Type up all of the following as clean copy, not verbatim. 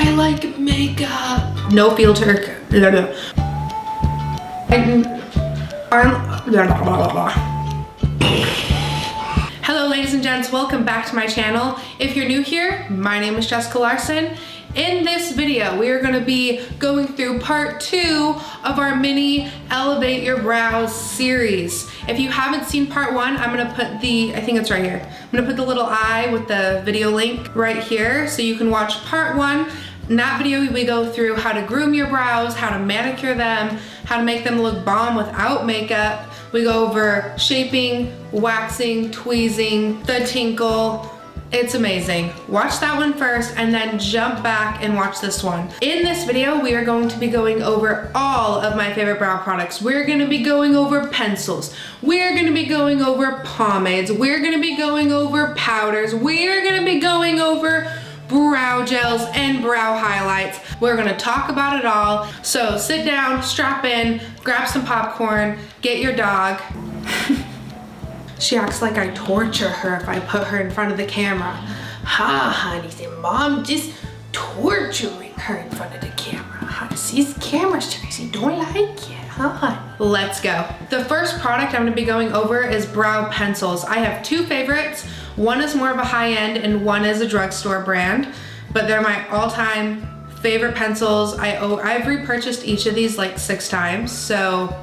I like makeup. No filter. Blah, blah. Hello ladies and gents, welcome back to my channel. If you're new here, my name is Jess. In this video, we are going to be going through part 2 of our mini Elevate Your Brows series. If you haven't seen part 1, I'm going to put I think it's right here. I'm going to put the little eye with the video link right here so you can watch part 1. In that video, we go through how to groom your brows, how to manicure them, how to make them look bomb without makeup. We go over shaping, waxing, tweezing, the tinkle. It's amazing. Watch that one first and then jump back and watch this one. In this video, we are going to be going over all of my favorite brow products. We're gonna be going over pencils. We're gonna be going over pomades. We're gonna be going over powders. We're gonna be going over brow gels and brow highlights. We're gonna talk about it all. So sit down, strap in, grab some popcorn, get your dog. She acts like I torture her if I put her in front of the camera. Ha, honey, said mom just torturing her in front of the camera. Huh? She's camera shy, she don't like it, huh? Let's go. The first product I'm gonna be going over is brow pencils. I have 2 favorites. One is more of a high-end and one is a drugstore brand, but they're my all-time favorite pencils. I've repurchased each of these like 6 times, so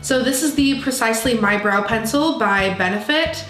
this is the Precisely My Brow Pencil by Benefit.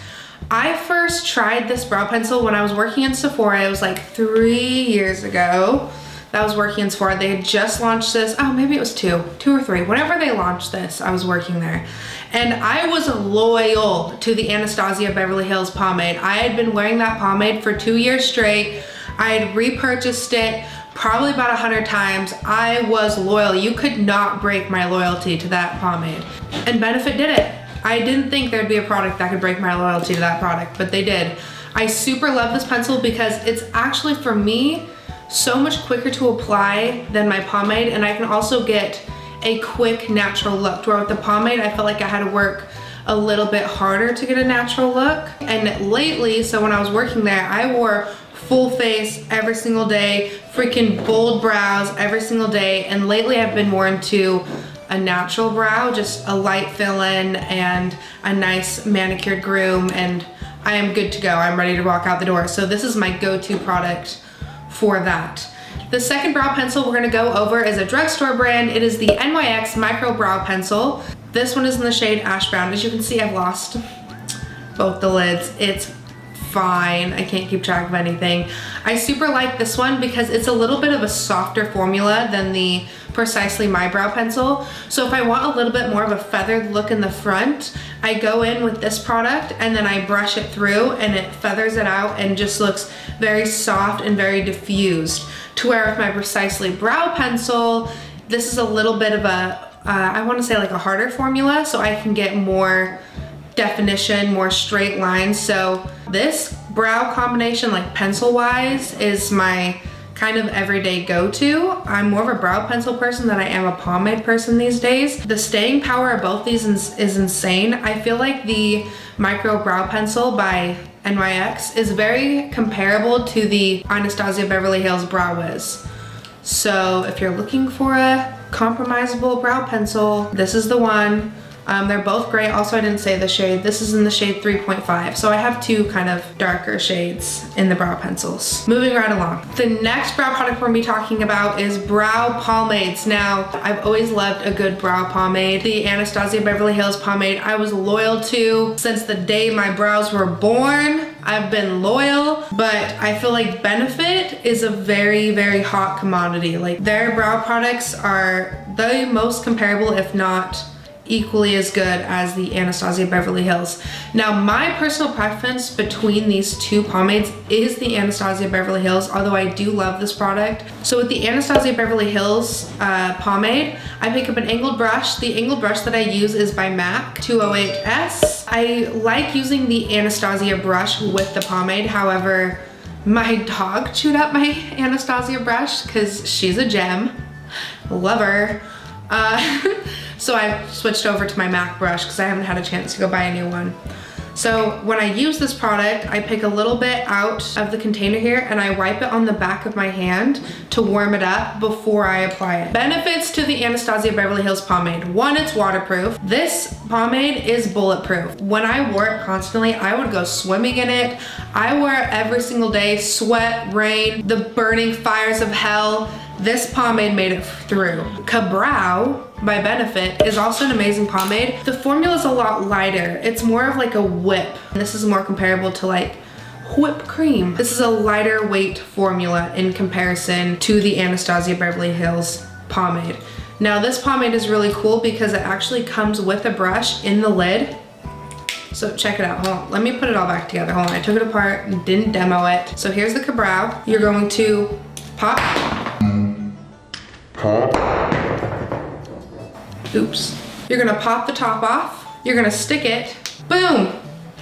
I first tried this brow pencil when I was working in Sephora. It was like 3 years ago that I was working in Sephora. They had just launched this. Oh, maybe it was 2 or 3. Whenever they launched this, I was working there. And I was loyal to the Anastasia Beverly Hills pomade. I had been wearing that pomade for 2 years straight. I had repurchased it probably about 100 times. I was loyal. You could not break my loyalty to that pomade. And Benefit did it. I didn't think there'd be a product that could break my loyalty to that product, but they did. I super love this pencil because it's actually, for me, so much quicker to apply than my pomade, and I can also get a quick natural look. Where with the pomade, I felt like I had to work a little bit harder to get a natural look. And lately, so when I was working there, I wore full face every single day, freaking bold brows every single day, and lately I've been more into a natural brow, just a light fill-in and a nice manicured groom, and I am good to go. I'm ready to walk out the door. So this is my go-to product for that. The second brow pencil we're gonna go over is a drugstore brand. It is the NYX Micro Brow Pencil. This one is in the shade Ash Brown. As you can see, I've lost both the lids. It's fine. I can't keep track of anything. I super like this one because it's a little bit of a softer formula than the Precisely My Brow Pencil. So if I want a little bit more of a feathered look in the front, I go in with this product and then I brush it through and it feathers it out and just looks very soft and very diffused. To where with my Precisely Brow Pencil, this is a little bit of a, I want to say like a harder formula, so I can get more definition, more straight lines. So this brow combination, like pencil wise, is my kind of everyday go-to. I'm more of a brow pencil person than I am a pomade person these days. The staying power of both these is insane. I feel like the Micro Brow Pencil by NYX is very comparable to the Anastasia Beverly Hills Brow Wiz. So if you're looking for a compromisable brow pencil, this is the one. They're both great. Also, I didn't say the shade. This is in the shade 3.5. So I have 2 kind of darker shades in the brow pencils. Moving right along. The next brow product we're gonna be talking about is brow pomades. Now, I've always loved a good brow pomade. The Anastasia Beverly Hills pomade I was loyal to since the day my brows were born. I've been loyal, but I feel like Benefit is a very, very hot commodity. Like, their brow products are the most comparable, if not equally as good as the Anastasia Beverly Hills. Now, my personal preference between these 2 pomades is the Anastasia Beverly Hills, although I do love this product. So with the Anastasia Beverly Hills pomade, I pick up an angled brush. The angled brush that I use is by MAC 208S. I like using the Anastasia brush with the pomade. However, my dog chewed up my Anastasia brush because she's a gem. Love her. So I switched over to my MAC brush because I haven't had a chance to go buy a new one. So when I use this product, I pick a little bit out of the container here and I wipe it on the back of my hand to warm it up before I apply it. Benefits to the Anastasia Beverly Hills pomade. One, it's waterproof. This pomade is bulletproof. When I wore it constantly, I would go swimming in it. I wear it every single day, sweat, rain, the burning fires of hell. This pomade made it through. Ka-Brow by Benefit is also an amazing pomade. The formula is a lot lighter. It's more of like a whip. This is more comparable to like whipped cream. This is a lighter weight formula in comparison to the Anastasia Beverly Hills pomade. Now this pomade is really cool because it actually comes with a brush in the lid. So check it out, hold on. Let me put it all back together. Hold on, I took it apart and didn't demo it. So here's the Ka-Brow. You're going to pop. Oops. You're gonna pop the top off. You're gonna stick it, boom,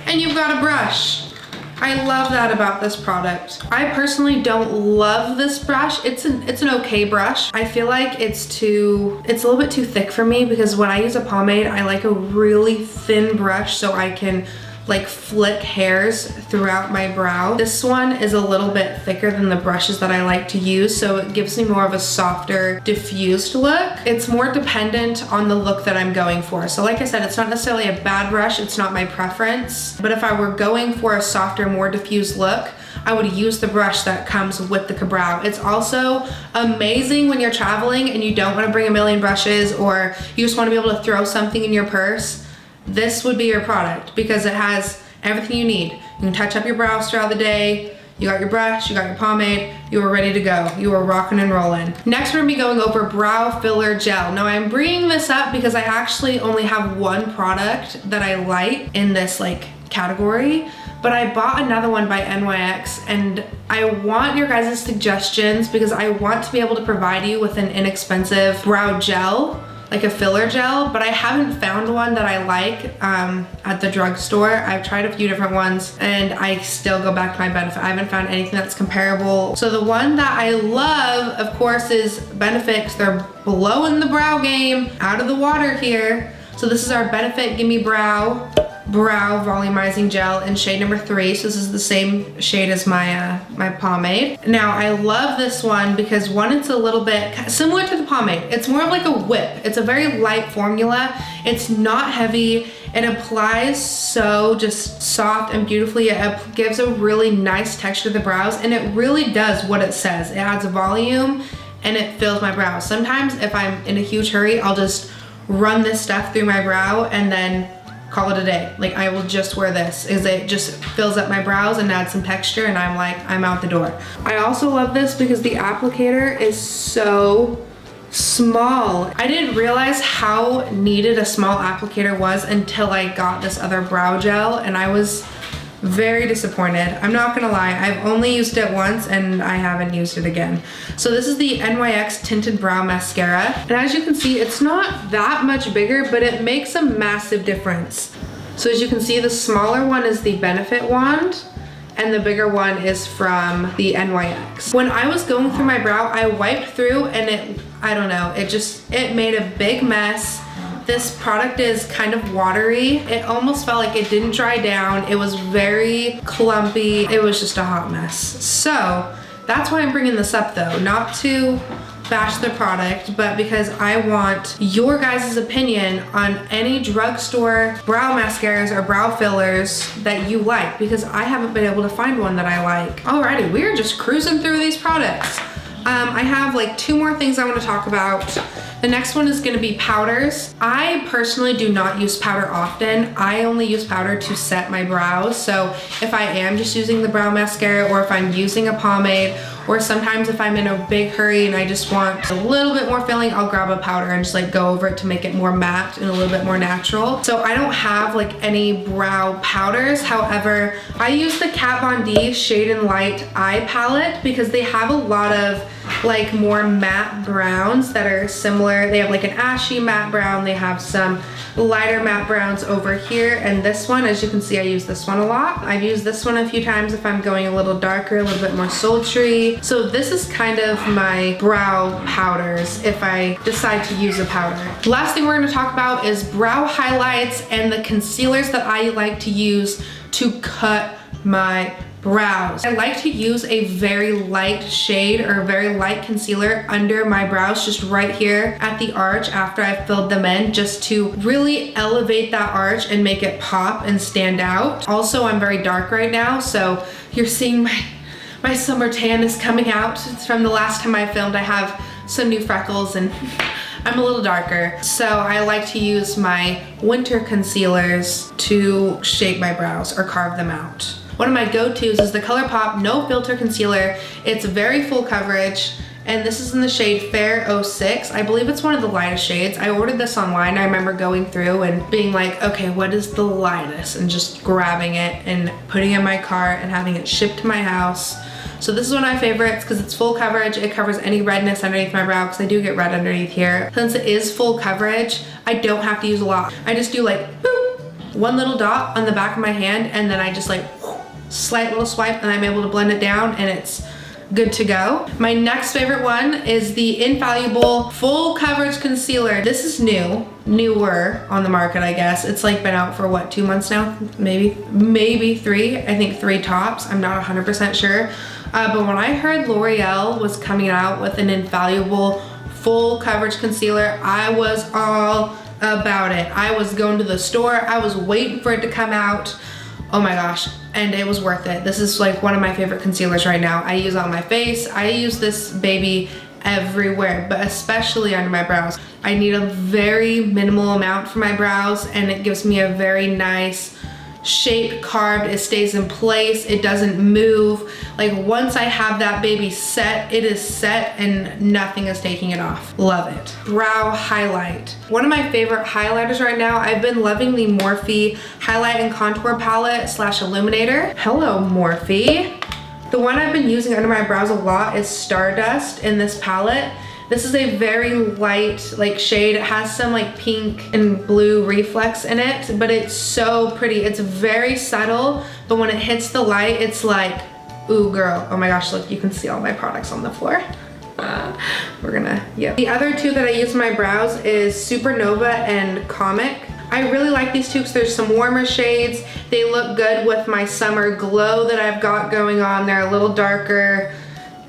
and you've got a brush. I love that about this product. I personally don't love this brush. It's an okay brush. I feel like it's a little bit too thick for me because when I use a pomade, I like a really thin brush so I can like flick hairs throughout my brow. This one is a little bit thicker than the brushes that I like to use, so it gives me more of a softer, diffused look. It's more dependent on the look that I'm going for. So like I said, it's not necessarily a bad brush, it's not my preference, but if I were going for a softer, more diffused look, I would use the brush that comes with the Ka-Brow. It's also amazing when you're traveling and you don't want to bring a million brushes or you just want to be able to throw something in your purse. This would be your product because it has everything you need. You can touch up your brows throughout the day. You got your brush, you got your pomade, you are ready to go. You are rocking and rolling. Next, we're gonna be going over brow filler gel. Now I'm bringing this up because I actually only have one product that I like in this like category, but I bought another one by NYX and I want your guys' suggestions because I want to be able to provide you with an inexpensive brow gel, like a filler gel, but I haven't found one that I like at the drugstore. I've tried a few different ones and I still go back to my Benefit. I haven't found anything that's comparable. So the one that I love, of course, is Benefit because they're blowing the brow game out of the water here. So this is our Benefit Gimme Brow volumizing gel in shade number 3. So this is the same shade as my my pomade. Now I love this one because one, it's a little bit similar to the pomade. It's more of like a whip. It's a very light formula. It's not heavy. It applies so just soft and beautifully. It gives a really nice texture to the brows and it really does what it says. It adds volume and it fills my brows. Sometimes if I'm in a huge hurry, I'll just run this stuff through my brow and then call it a day. Like I will just wear this because it just fills up my brows and adds some texture and I'm like, I'm out the door. I also love this because the applicator is so small. I didn't realize how needed a small applicator was until I got this other brow gel and I was very disappointed. I'm not gonna lie, I've only used it once and I haven't used it again. So this is the NYX Tinted Brow Mascara. And as you can see, it's not that much bigger, but it makes a massive difference. So as you can see, the smaller one is the Benefit wand and the bigger one is from the NYX. When I was going through my brow, I wiped through and I don't know, it made a big mess. This product is kind of watery. It almost felt like it didn't dry down. It was very clumpy. It was just a hot mess. So that's why I'm bringing this up though, not to bash the product, but because I want your guys' opinion on any drugstore brow mascaras or brow fillers that you like, because I haven't been able to find one that I like. Alrighty, we are just cruising through these products. I have like 2 more things I want to talk about. The next one is going to be powders. I personally do not use powder often. I only use powder to set my brows. So if I am just using the brow mascara or if I'm using a pomade or sometimes if I'm in a big hurry and I just want a little bit more filling, I'll grab a powder and just like go over it to make it more matte and a little bit more natural. So I don't have like any brow powders. However, I use the Kat Von D Shade and Light Eye Palette because they have a lot of like more matte browns that are similar. They have like an ashy matte brown. They have some lighter matte browns over here. And this one, as you can see, I use this one a lot. I've used this one a few times if I'm going a little darker, a little bit more sultry. So this is kind of my brow powders if I decide to use a powder. Last thing we're gonna talk about is brow highlights and the concealers that I like to use to cut my brows. I like to use a very light shade or a very light concealer under my brows, just right here at the arch after I've filled them in, just to really elevate that arch and make it pop and stand out. Also, I'm very dark right now, so you're seeing my summer tan is coming out. It's from the last time I filmed. I have some new freckles and I'm a little darker. So I like to use my winter concealers to shape my brows or carve them out. One of my go-tos is the ColourPop No Filter Concealer. It's very full coverage, and this is in the shade Fair 06. I believe it's one of the lightest shades. I ordered this online. I remember going through and being like, okay, what is the lightest? And just grabbing it and putting it in my cart and having it shipped to my house. So this is one of my favorites because it's full coverage. It covers any redness underneath my brow because I do get red underneath here. Since it is full coverage, I don't have to use a lot. I just do like, boop, one little dot on the back of my hand, and then I just like, slight little swipe, and I'm able to blend it down and it's good to go. My next favorite one is the Infallible Full Coverage Concealer. This is newer on the market, I guess. It's like been out for what, 2 months now? Maybe 3. I think 3 tops. I'm not 100% sure. But when I heard L'Oreal was coming out with an Infallible Full Coverage Concealer, I was all about it. I was going to the store. I was waiting for it to come out. Oh my gosh, and it was worth it. This is like one of my favorite concealers right now. I use it on my face. I use this baby everywhere, but especially under my brows. I need a very minimal amount for my brows, and it gives me a very nice shape, carved. It stays in place. It doesn't move. Like once I have that baby set, it is set and nothing is taking it off. Love it. Brow highlight. One of my favorite highlighters right now, I've been loving the Morphe Highlight and Contour Palette / Illuminator. Hello, Morphe. The one I've been using under my brows a lot is Stardust in this palette. This is a very light like shade. It has some like pink and blue reflex in it, but it's so pretty. It's very subtle, but when it hits the light, it's like, ooh girl. Oh my gosh, look, you can see all my products on the floor. The other two that I use in my brows is Supernova and Comic. I really like these two because there's some warmer shades. They look good with my summer glow that I've got going on. They're a little darker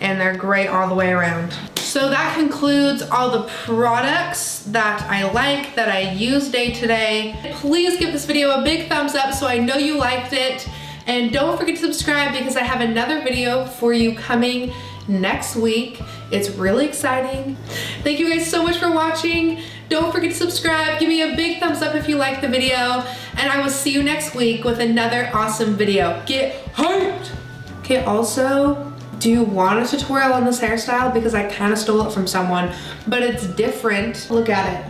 and they're great all the way around. So that concludes all the products that I like, that I use day to day. Please give this video a big thumbs up so I know you liked it. And don't forget to subscribe because I have another video for you coming next week. It's really exciting. Thank you guys so much for watching. Don't forget to subscribe. Give me a big thumbs up if you liked the video. And I will see you next week with another awesome video. Get hyped! Okay, also, do you want a tutorial on this hairstyle? Because I kind of stole it from someone, but it's different. Look at it.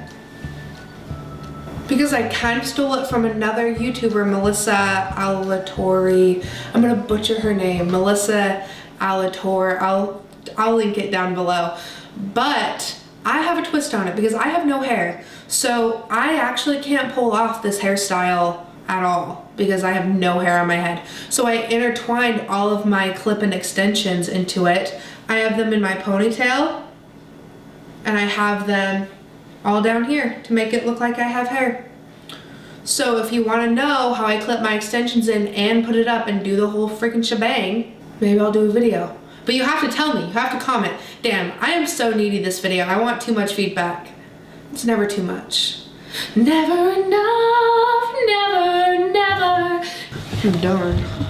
Because I kind of stole it from another YouTuber, Melissa Alatorre. I'm gonna butcher her name, Melissa Alatorre. I'll link it down below. But I have a twist on it because I have no hair. So I actually can't pull off this hairstyle at all because I have no hair on my head. So I intertwined all of my clip-in extensions into it. I have them in my ponytail and I have them all down here to make it look like I have hair. So if you want to know how I clip my extensions in and put it up and do the whole freaking shebang, maybe I'll do a video. But you have to tell me, you have to comment. Damn, I am so needy this video. I want too much feedback. It's never too much. Never enough, never, never. I'm done.